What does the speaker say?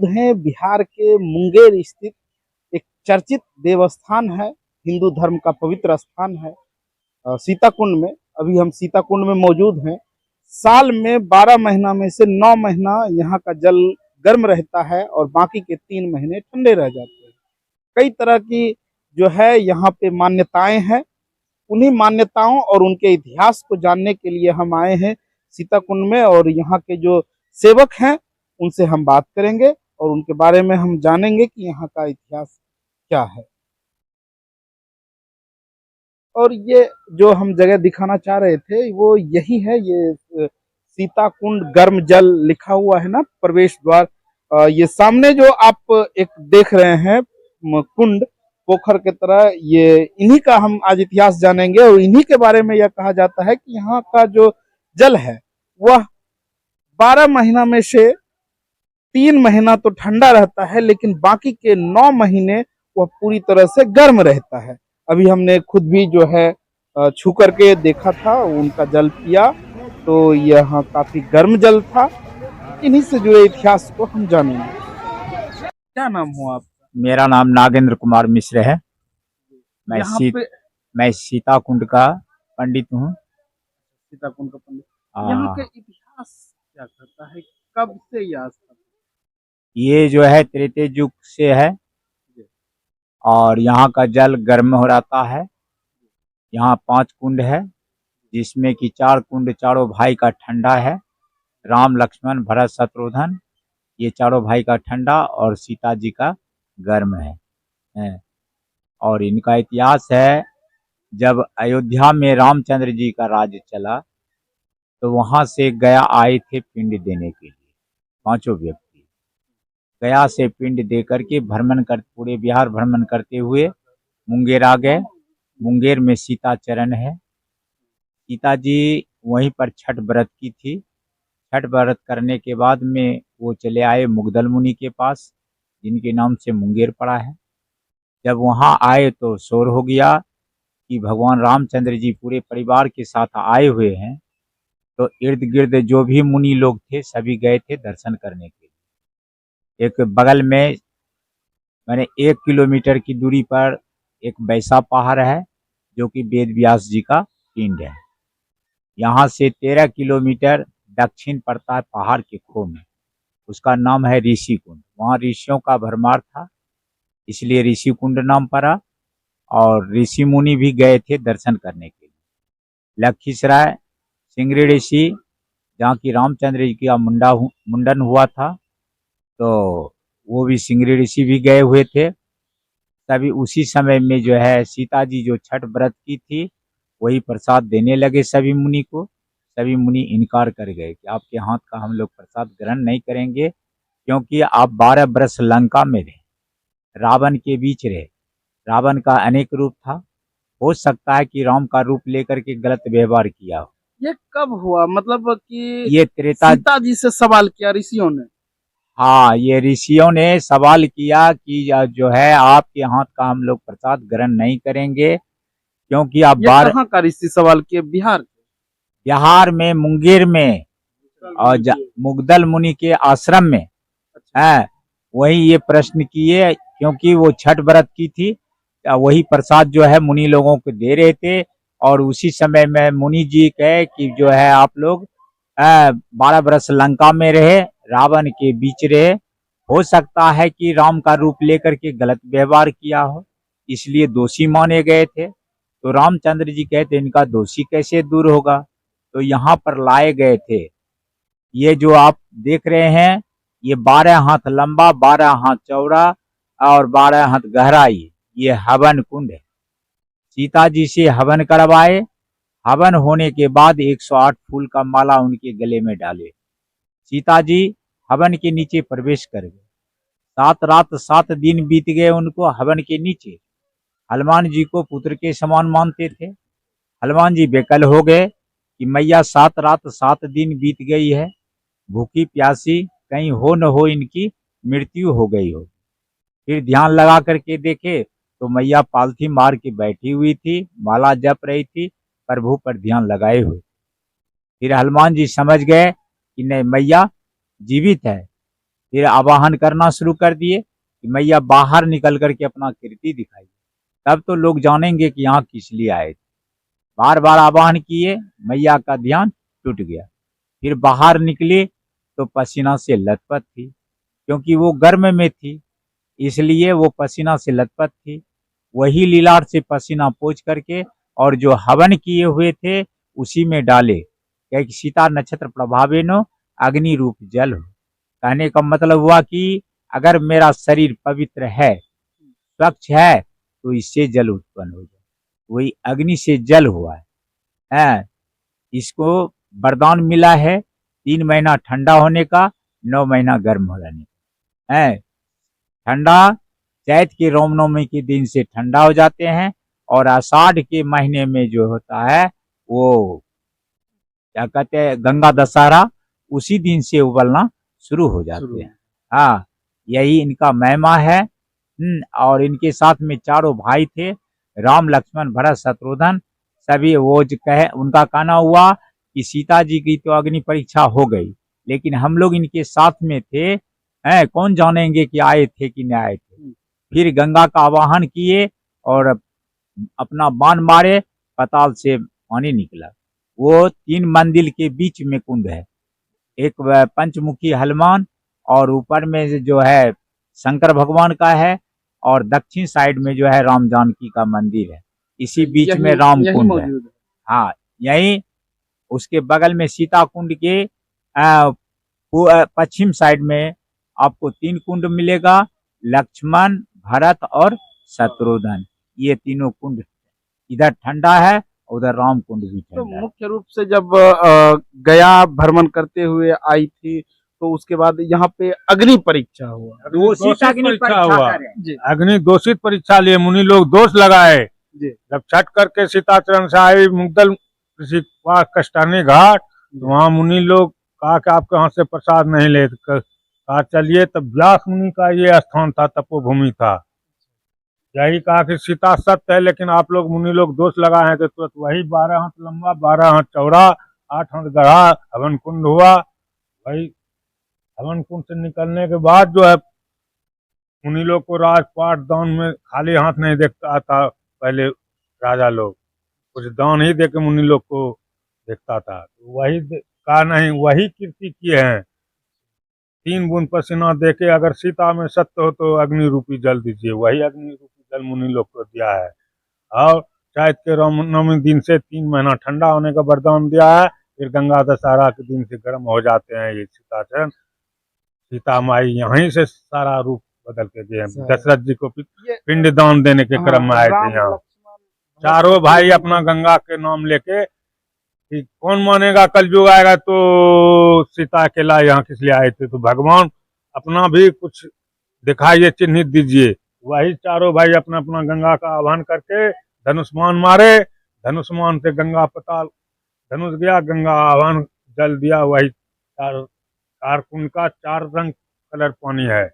हैं बिहार के मुंगेर स्थित एक चर्चित देवस्थान है, हिंदू धर्म का पवित्र स्थान है। सीताकुंड में अभी हम सीताकुंड में मौजूद हैं। साल में 12 महीना में से 9 महीना यहाँ का जल गर्म रहता है और बाकी के 3 महीने ठंडे रह जाते हैं। कई तरह की जो है यहाँ पे मान्यताएं हैं। उन्हीं मान्यताओं और उनके इतिहास को जानने के लिए हम आए हैं सीताकुंड में, और यहाँ के जो सेवक हैं उनसे हम बात करेंगे और उनके बारे में हम जानेंगे कि यहाँ का इतिहास क्या है। और ये जो हम जगह दिखाना चाह रहे थे वो यही है, ये सीताकुंड गर्म जल लिखा हुआ है ना, प्रवेश द्वार। ये सामने जो आप एक देख रहे हैं कुंड पोखर के तरह, ये इन्हीं का हम आज इतिहास जानेंगे। और इन्हीं के बारे में यह कहा जाता है कि यहाँ का जो जल है वह 12 महीना में से 3 महीना तो ठंडा रहता है, लेकिन बाकी के 9 महीने वह पूरी तरह से गर्म रहता है। अभी हमने खुद भी जो है छू करके देखा था, उनका जल पिया, तो यह काफी गर्म जल था। इन्हीं से जुड़े इतिहास को हम जानेंगे। क्या नाम हो आप? मेरा नाम नागेंद्र कुमार मिश्र है। यहाँ पे मैं सीताकुंड का पंडित हूँ। सीताकुंड का पंडित, यहाँ का इतिहास क्या कहता है? कब से यह आस्था? ये जो है त्रेते युग से है और यहाँ का जल गर्म हो रहता है। यहाँ 5 कुंड है, जिसमें कि 4 कुंड चारों भाई का ठंडा है। राम लक्ष्मण भरत शत्रुघ्न, ये चारों भाई का ठंडा और सीता जी का गर्म है। और इनका इतिहास है, जब अयोध्या में रामचंद्र जी का राज्य चला तो वहां से गया आए थे पिंड देने के लिए। 5 व्यक्ति गया से पिंड दे करके पूरे बिहार भ्रमण करते हुए मुंगेर आ गए। मुंगेर में सीता चरण है। सीता जी वहीं पर छठ व्रत की थी। छठ व्रत करने के बाद में वो चले आए मुगदल मुनि के पास, जिनके नाम से मुंगेर पड़ा है। जब वहां आए तो शोर हो गया कि भगवान रामचंद्र जी पूरे परिवार के साथ आए हुए हैं। तो इर्द गिर्द जो भी मुनि लोग थे सभी गए थे दर्शन करने के लिए। एक बगल में मैंने 1 किलोमीटर की दूरी पर एक बैसा पहाड़ है, जो कि वेद व्यास जी का पिंड है। यहाँ से 13 किलोमीटर दक्षिण पड़ता है पहाड़ के खो में, उसका नाम है ऋषि कुंड। वहाँ ऋषियों का भरमार था, इसलिए ऋषि कुंड नाम पड़ा। और ऋषि मुनि भी गए थे दर्शन करने के लिए। लखीसराय सिंगरी ऋषि, जहाँ की रामचंद्र जी का मुंडन हुआ था, तो वो भी सिंगरी ऋषि भी गए हुए थे। तभी उसी समय में जो है सीता जी जो छठ व्रत की थी वही प्रसाद देने लगे सभी मुनि को। सभी मुनि इनकार कर गए कि आपके हाथ का हम लोग प्रसाद ग्रहण नहीं करेंगे, क्योंकि आप 12 वर्ष लंका में रहे, रावण के बीच रहे। रावण का अनेक रूप था, हो सकता है कि राम का रूप लेकर के गलत व्यवहार किया हो। ये कब हुआ, मतलब कि ये त्रेता सीता जी से सवाल किया ऋषियों ने? हाँ, ये ऋषियों ने सवाल किया कि जो है आपके हाथ का हम लोग प्रसाद ग्रहण नहीं करेंगे, क्योंकि आप कहाँ का ऋषि सवाल किए? बिहार में मुंगेर में और मुगदल मुनि के आश्रम में है, वही ये प्रश्न किए, क्योंकि वो छठ व्रत की थी। वही प्रसाद जो है मुनि लोगों को दे रहे थे। और उसी समय में मुनि जी कहे कि जो है आप लोग 12 वर्ष लंका में रहे, रावण के बीच रहे, हो सकता है कि राम का रूप लेकर के गलत व्यवहार किया हो, इसलिए दोषी माने गए थे। तो रामचंद्र जी कहते इनका दोषी कैसे दूर होगा, तो यहाँ पर लाए गए थे। ये जो आप देख रहे हैं, ये 12 हाथ लंबा, 12 हाथ चौड़ा और 12 हाथ गहरा ये हवन कुंड है। सीता जी से हवन करवाए। हवन होने के बाद 108 फूल का माला उनके गले में डाले। सीता जी हवन के नीचे प्रवेश कर गए। 7 रात 7 दिन बीत गए उनको हवन के नीचे। हनुमान जी को पुत्र के समान मानते थे। हनुमान जी बेकल हो गए कि मैया 7 रात 7 दिन बीत गई है, भूखी प्यासी कहीं हो न हो इनकी मृत्यु हो गई हो। फिर ध्यान लगा करके देखे तो मैया पालथी मार के बैठी हुई थी, माला जप रही थी, प्रभु पर ध्यान लगाए हुए। फिर हनुमान जी समझ गए कि नहीं, मैया जीवित है। फिर आवाहन करना शुरू कर दिए कि मैया बाहर निकल करके अपना कीर्ति दिखाइए, तब तो लोग जानेंगे कि यहाँ किस लिए आए थे। बार बार आवाहन किए, मैया का ध्यान टूट गया। फिर बाहर निकले तो पसीना से लथपथ थी, क्योंकि वो गर्म में थी, इसलिए वो पसीना से लथपथ थी। वही लीलार से पसीना पोंछ करके और जो हवन किए हुए थे उसी में डाले, क्या कि सीता नक्षत्र प्रभावेनो अग्नि रूप जल हो। कहने का मतलब हुआ कि अगर मेरा शरीर पवित्र है, स्वच्छ है, तो इससे जल उत्पन्न हो जाए। वही अग्नि से जल हुआ है। इसको वरदान मिला है 3 महीना ठंडा होने का, 9 महीना गर्म हो रहने का है। ठंडा चैत के रामनवमी के दिन से ठंडा हो जाते हैं, और आषाढ़ के महीने में जो होता है वो क्या कहते हैं गंगा दशहरा, उसी दिन से उबलना शुरू हो जाते हैं। हाँ, यही इनका महिमा है। और इनके साथ में चारों भाई थे, राम लक्ष्मण भरत शत्रुघ्न। सभी वो जो कहे, उनका कहना हुआ कि सीता जी की तो अग्नि परीक्षा हो गई, लेकिन हम लोग इनके साथ में थे, कौन जानेंगे कि आए थे कि नहीं आए थे। फिर गंगा का आवाहन किए और अपना बाण मारे, पाताल से पानी निकला। वो 3 मंदिर के बीच में कुंड है, एक पंचमुखी हनुमान, और ऊपर में जो है शंकर भगवान का है, और दक्षिण साइड में जो है राम जानकी का मंदिर है। इसी बीच में राम कुंड है। हाँ, यही उसके बगल में सीता कुंड के पश्चिम साइड में आपको 3 कुंड मिलेगा, लक्ष्मण, भरत और शत्रुघ्न। ये तीनों कुंड इधर ठंडा है, उधर राम कुंड भी तो ठंडा है। मुख्य रूप से जब गया भ्रमण करते हुए आई थी, तो उसके बाद यहाँ पे अग्नि परीक्षा हुआ। वो सीता अग्नि परीक्षा हुआ। जी अग्नि दोषित परीक्षा लिए मुनि लोग दोष लगाए। जी जब छठ करके सीताचरण से आई मुगदल ऋषि पास कष्टानी घाट, तो वहाँ मुनि लोग कहा कि आपके हाथ से प्रसाद नहीं ले, कहा चलिए। तब व्यास मुनि का ये स्थान था, तपोभूमि था। यही कहा कि सीता सत्य है, लेकिन आप लोग मुनि लोग दोष लगाए हैं। तो वही 12 हाथ लंबा, 12 हाथ चौड़ा, 8 हाथ गढ़ा हवन कुंड हुआ। भाई हवन कुंड से निकलने के बाद जो है मुनि लोग को राजपाट दान में खाली हाथ नहीं देखता था। पहले राजा लोग कुछ दान ही देके मुनि लोग को देखता था। तो वही कहा नहीं, वही कीर्ति किए हैं। 3 बूंद पसीना देके अगर सीता में सत्य हो तो अग्नि रूपी जल दीजिए, वही अग्नि रूपी जल मुनि लोग को दिया है। और चैत के रामनवमी दिन से 3 महीना ठंडा होने का वरदान दिया है। फिर गंगा दशहरा के दिन से गर्म हो जाते हैं ये सीताचरण। सीता माई यहीं से सारा रूप बदल के गए हैं। दशरथ जी को पिंड दान देने के क्रम में आए थे यहाँ। चारों भाई अपना गंगा के नाम लेके, कि कौन मानेगा कलयुग आएगा तो सीता अकेला यहाँ किस लिए आए थे, तो भगवान अपना भी कुछ दिखाइए, चिन्हित दीजिए। वही चारों भाई अपना अपना गंगा का आह्वान करके धनुष्मान मारे। धनुष्मान से गंगा पताल धनुष गया, गंगा आह्वान जल दिया। वही चार कुंड का 4 रंग कलर पानी है।